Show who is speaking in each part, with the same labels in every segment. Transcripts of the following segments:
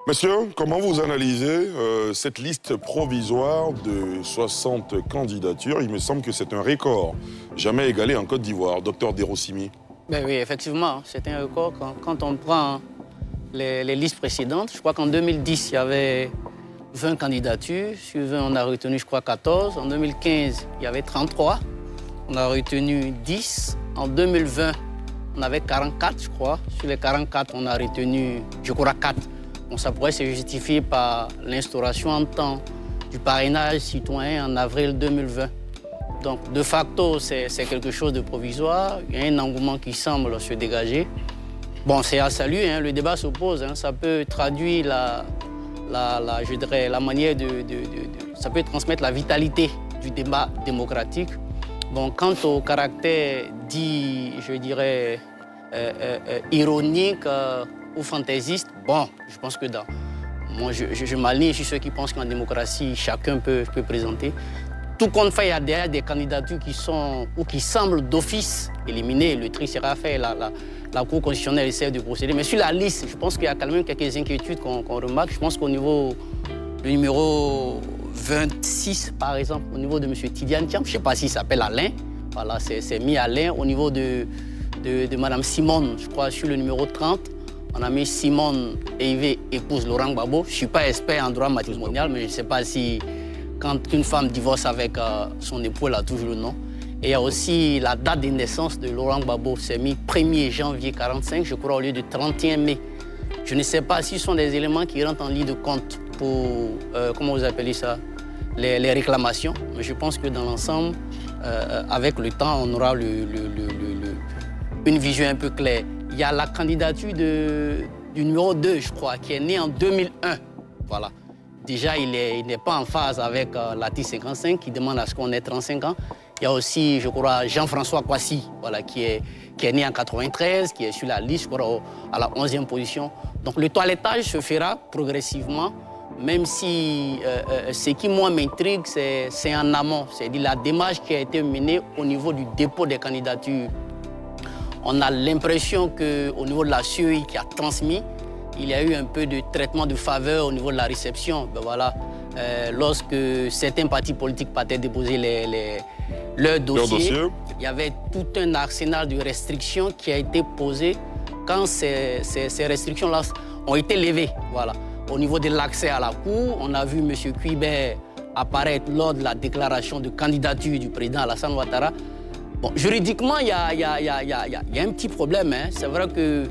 Speaker 1: Monsieur, comment vous analysez cette liste provisoire de 60 candidatures? Il me semble que c'est un record jamais égalé en Côte d'Ivoire. Docteur Derossimi.
Speaker 2: Ben oui, effectivement, c'est un record. Quand on prend les listes précédentes, je crois qu'en 2010, il y avait 20 candidatures. Sur 20, on a retenu, je crois, 14. En 2015, il y avait 33. On a retenu 10. En 2020, on avait 44, je crois. Sur les 44, on a retenu, je crois, 4. Bon, ça pourrait se justifier par l'instauration en temps du parrainage citoyen en avril 2020. Donc, de facto, c'est quelque chose de provisoire. Il y a un engouement qui semble se dégager. Bon, c'est à saluer, hein, le débat s'oppose. Hein, ça peut traduire je dirais, la manière ça peut transmettre la vitalité du débat démocratique. Bon, quant au caractère dit, je dirais, ironique ou fantaisiste, bon, je pense que moi, je m'aligne sur ceux qui pensent qu'en démocratie, chacun peut présenter. Tout compte fait, il y a derrière des candidatures qui sont ou qui semblent d'office éliminées. Le tri sera fait, la Cour constitutionnelle essaie de procéder. Mais sur la liste, je pense qu'il y a quand même quelques inquiétudes qu'on remarque. Je pense qu'au niveau du numéro 26, par exemple, au niveau de M. Tidiane Thiam, je ne sais pas s'il s'appelle Alain. Voilà, c'est mis Alain. Au niveau de Mme Simone, je crois, sur le numéro 30, on a mis Simone Eivé, épouse Laurent Gbagbo. Je ne suis pas expert en droit matrimonial, mais je ne sais pas si quand une femme divorce avec son époux, elle a toujours le nom. Et il y a aussi la date de naissance de Laurent Gbagbo. C'est mis 1er janvier 1945, je crois, au lieu de 31 mai. Je ne sais pas si ce sont des éléments qui rentrent en ligne de compte pour, comment vous appelez ça, les réclamations. Mais je pense que dans l'ensemble, avec le temps, on aura une vision un peu claire. Il y a la candidature du numéro 2, je crois, qui est né en 2001. Voilà. Déjà, il n'est pas en phase avec l'article 55 qui demande à ce qu'on ait 35 ans. Il y a aussi, je crois, Jean-François Kouassi, voilà, qui est né en 93, qui est sur la liste, je crois, à la 11e position. Donc le toilettage se fera progressivement, même si ce qui, moi, m'intrigue, c'est en amont. C'est-à-dire la démarche qui a été menée au niveau du dépôt des candidatures. On a l'impression qu'au niveau de la CEI qui a transmis, il y a eu un peu de traitement de faveur au niveau de la réception. Ben voilà, lorsque certains partis politiques partaient déposer leurs dossiers, il y avait tout un arsenal de restrictions qui a été posé quand ces restrictions-là ont été levées. Voilà. Au niveau de l'accès à la Cour, on a vu M. Cuibert apparaître lors de la déclaration de candidature du président Alassane Ouattara. Bon, juridiquement, il y a un petit problème. Hein. C'est vrai que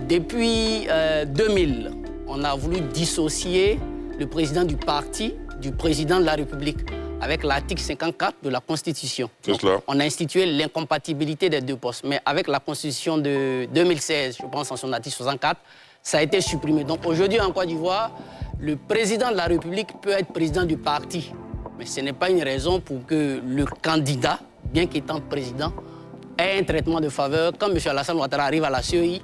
Speaker 2: depuis 2000, on a voulu dissocier le président du parti du président de la République avec l'article 54 de la Constitution.
Speaker 1: C'est cela.
Speaker 2: On a institué l'incompatibilité des deux postes. Mais avec la Constitution de 2016, je pense en son article 64, ça a été supprimé. Donc aujourd'hui en Côte d'Ivoire, le président de la République peut être président du parti. Mais ce n'est pas une raison pour que le candidat, bien qu'étant président, ait un traitement de faveur. Quand M. Alassane Ouattara arrive à la CEI,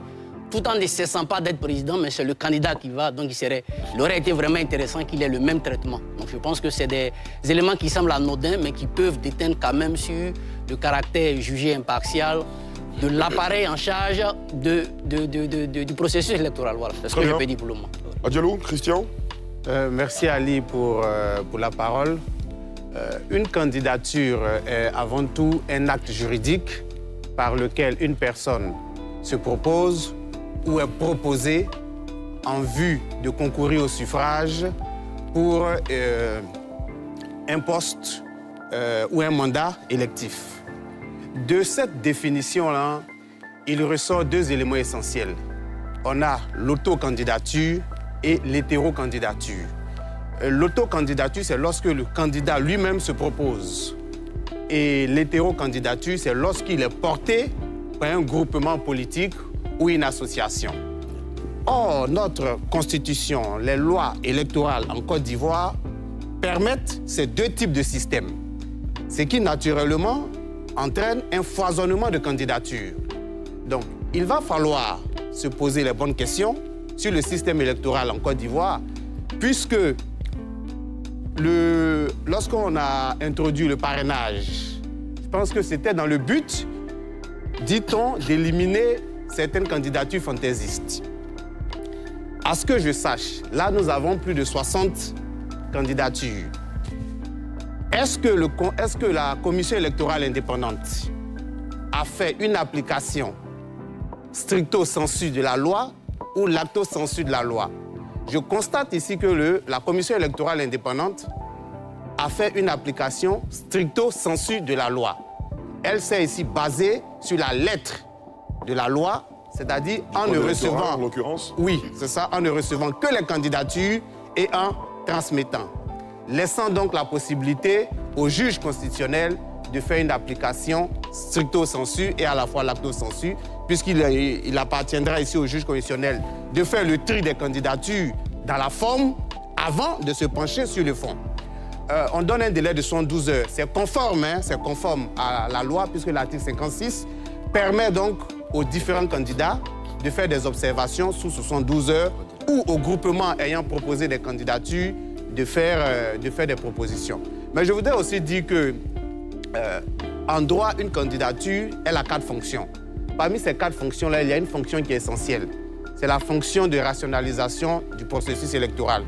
Speaker 2: tout en ne cessant pas d'être président, mais c'est le candidat qui va. Donc il aurait été vraiment intéressant qu'il ait le même traitement. Donc je pense que c'est des éléments qui semblent anodins, mais qui peuvent déteindre quand même sur le caractère jugé impartial de l'appareil en charge du processus électoral. Voilà, c'est ce que je peux dire pour le moment.
Speaker 1: Adjalou, Christian.
Speaker 3: Merci Ali pour la parole. Une candidature est avant tout un acte juridique par lequel une personne se propose ou est proposée en vue de concourir au suffrage pour un poste ou un mandat électif. De cette définition-là, il ressort deux éléments essentiels. On a l'autocandidature et l'hétérocandidature. L'autocandidature, c'est lorsque le candidat lui-même se propose. Et l'hétérocandidature, c'est lorsqu'il est porté par un groupement politique ou une association. Or, notre constitution, les lois électorales en Côte d'Ivoire permettent ces deux types de systèmes, ce qui naturellement entraîne un foisonnement de candidatures. Donc, il va falloir se poser les bonnes questions sur le système électoral en Côte d'Ivoire, puisque lorsqu'on a introduit le parrainage, je pense que c'était dans le but, dit-on, d'éliminer certaines candidatures fantaisistes. À ce que je sache, là, nous avons plus de 60 candidatures. Est-ce que la commission électorale indépendante a fait une application stricto sensu de la loi ou lacto sensu de la loi? Je constate ici que la commission électorale indépendante a fait une application stricto sensu de la loi. Elle s'est ici basée sur la lettre de la loi, c'est-à-dire en ne recevant...
Speaker 1: En l'occurrence?
Speaker 3: Oui, c'est ça, en ne recevant que les candidatures et en transmettant. Laissant donc la possibilité au juge constitutionnel de faire une application stricto sensu et à la fois lacto sensu, puisqu'il appartiendra ici au juge constitutionnel de faire le tri des candidatures dans la forme avant de se pencher sur le fond. On donne un délai de 72 heures. C'est conforme à la loi, puisque l'article 56 permet donc aux différents candidats de faire des observations sous 72 heures ou au groupement ayant proposé des candidatures de faire des propositions. Mais je voudrais aussi dire que en droit, une candidature, elle a 4 fonctions. Parmi ces 4 fonctions-là, il y a une fonction qui est essentielle. C'est la fonction de rationalisation du processus électoral.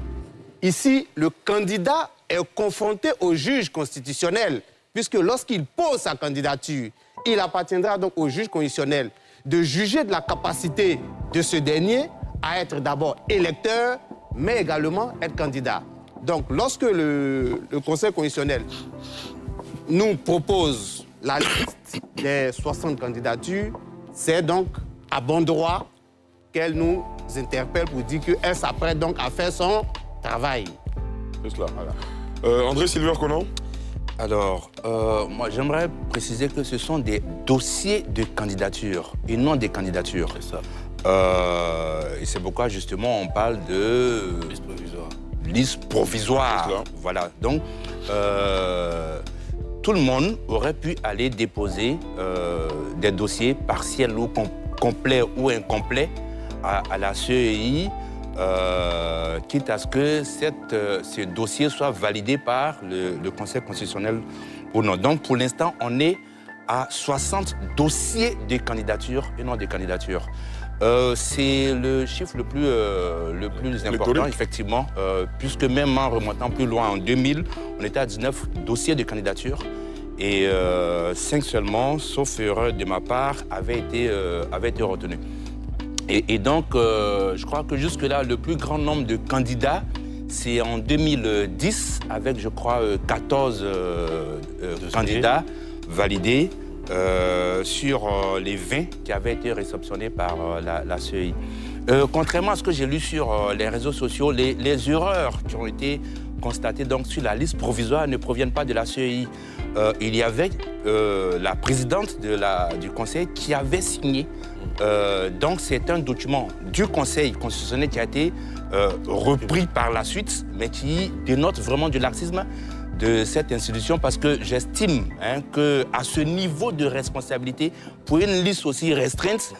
Speaker 3: Ici, le candidat est confronté au juge constitutionnel, puisque lorsqu'il pose sa candidature, il appartiendra donc au juge constitutionnel de juger de la capacité de ce dernier à être d'abord électeur, mais également être candidat. Donc, lorsque le Conseil constitutionnel nous propose la liste des 60 candidatures, c'est donc à bon droit qu'elle nous interpelle pour dire qu'elle s'apprête donc à faire son travail.
Speaker 1: C'est cela. Voilà. André Sylvain Conan?
Speaker 4: Alors, moi, j'aimerais préciser que ce sont des dossiers de candidature et non des candidatures.
Speaker 5: C'est ça.
Speaker 4: Et c'est pourquoi, justement, on parle de...
Speaker 5: Liste provisoire.
Speaker 4: Liste provisoire. Voilà. Donc, tout le monde aurait pu aller déposer des dossiers partiels ou complets ou incomplets à la CEI, quitte à ce que ce dossier soit validé par le Conseil constitutionnel ou non. Donc, pour l'instant, on est à 60 dossiers de candidature et non de candidature. C'est le chiffre le plus important, effectivement, puisque même en remontant plus loin, en 2000, on était à 19 dossiers de candidature et 5 seulement, sauf erreur de ma part, avaient été retenus. Et donc, je crois que jusque-là, le plus grand nombre de candidats, c'est en 2010, avec, je crois, 14 candidats validés sur les 20 qui avaient été réceptionnés par la CEI. Contrairement à ce que j'ai lu sur les réseaux sociaux, les erreurs qui ont été constatées donc, sur la liste provisoire ne proviennent pas de la CEI. Il y avait la présidente du Conseil qui avait signé. Donc c'est un document du Conseil constitutionnel qui a été repris par la suite, mais qui dénote vraiment du laxisme de cette institution, parce que j'estime qu'à ce niveau de responsabilité, pour une liste aussi restreinte,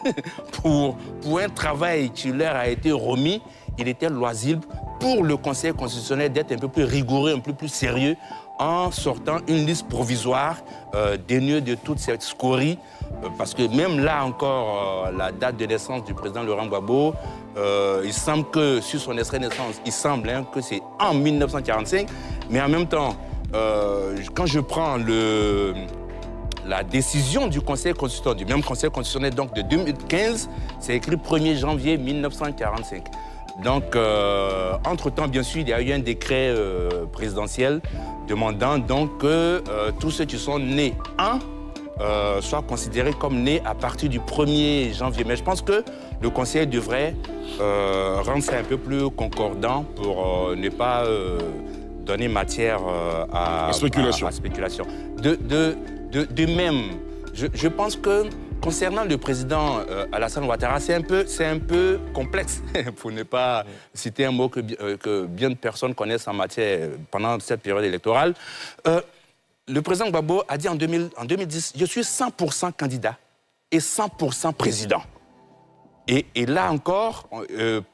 Speaker 4: pour un travail qui leur a été remis, il était loisible pour le Conseil constitutionnel d'être un peu plus rigoureux, un peu plus sérieux, en sortant une liste provisoire dénuée de toute cette scorie. Parce que même là encore, la date de naissance du président Laurent Gbagbo, il semble que sur son extrait de naissance, il semble que c'est en 1945. Mais en même temps, quand je prends la décision du Conseil constitutionnel, du même Conseil constitutionnel donc de 2015, c'est écrit 1er janvier 1945. Donc, entre-temps, bien sûr, il y a eu un décret présidentiel demandant donc que tous ceux qui sont nés soient considérés comme nés à partir du 1er janvier. Mais je pense que le Conseil devrait rendre ça un peu plus concordant pour ne pas donner matière à spéculation. De même, je pense que concernant le président Alassane Ouattara, c'est un peu complexe, pour ne pas citer un mot que bien de personnes connaissent en matière pendant cette période électorale. Le président Gbagbo a dit en 2010, je suis 100% candidat et 100% président. Et là encore,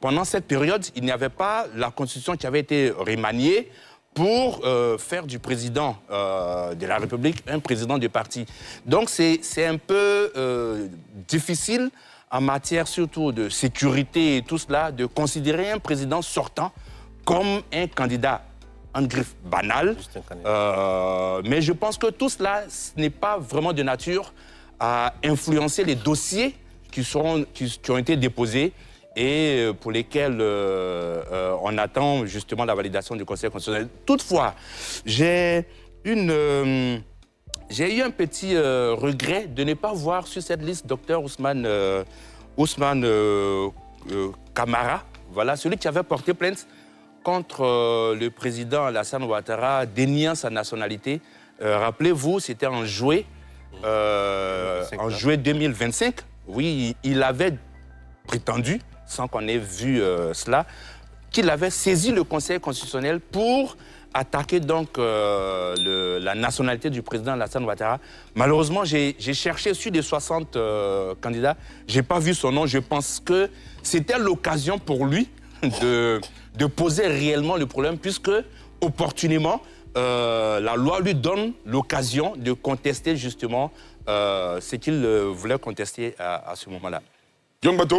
Speaker 4: pendant cette période, il n'y avait pas la constitution qui avait été remaniée pour faire du président de la République un président de parti. Donc c'est un peu difficile en matière surtout de sécurité et tout cela, de considérer un président sortant comme un candidat en griffe banal. Mais je pense que tout cela n'est pas vraiment de nature à influencer les dossiers qui ont été déposés et pour lesquels on attend justement la validation du Conseil constitutionnel. Toutefois, j'ai eu un petit regret de ne pas voir sur cette liste Dr Ousmane Camara, voilà, celui qui avait porté plainte contre le président Alassane Ouattara, déniant sa nationalité. Rappelez-vous, c'était en juillet 2025. Oui, il avait prétendu, sans qu'on ait vu cela, qu'il avait saisi le Conseil constitutionnel pour attaquer donc la nationalité du président Alassane Ouattara. Malheureusement, j'ai cherché sur les 60 candidats, je n'ai pas vu son nom. Je pense que c'était l'occasion pour lui de poser réellement le problème, puisque opportunément, la loi lui donne l'occasion de contester justement ce qu'il voulait contester à ce moment-là.
Speaker 1: Young Bato.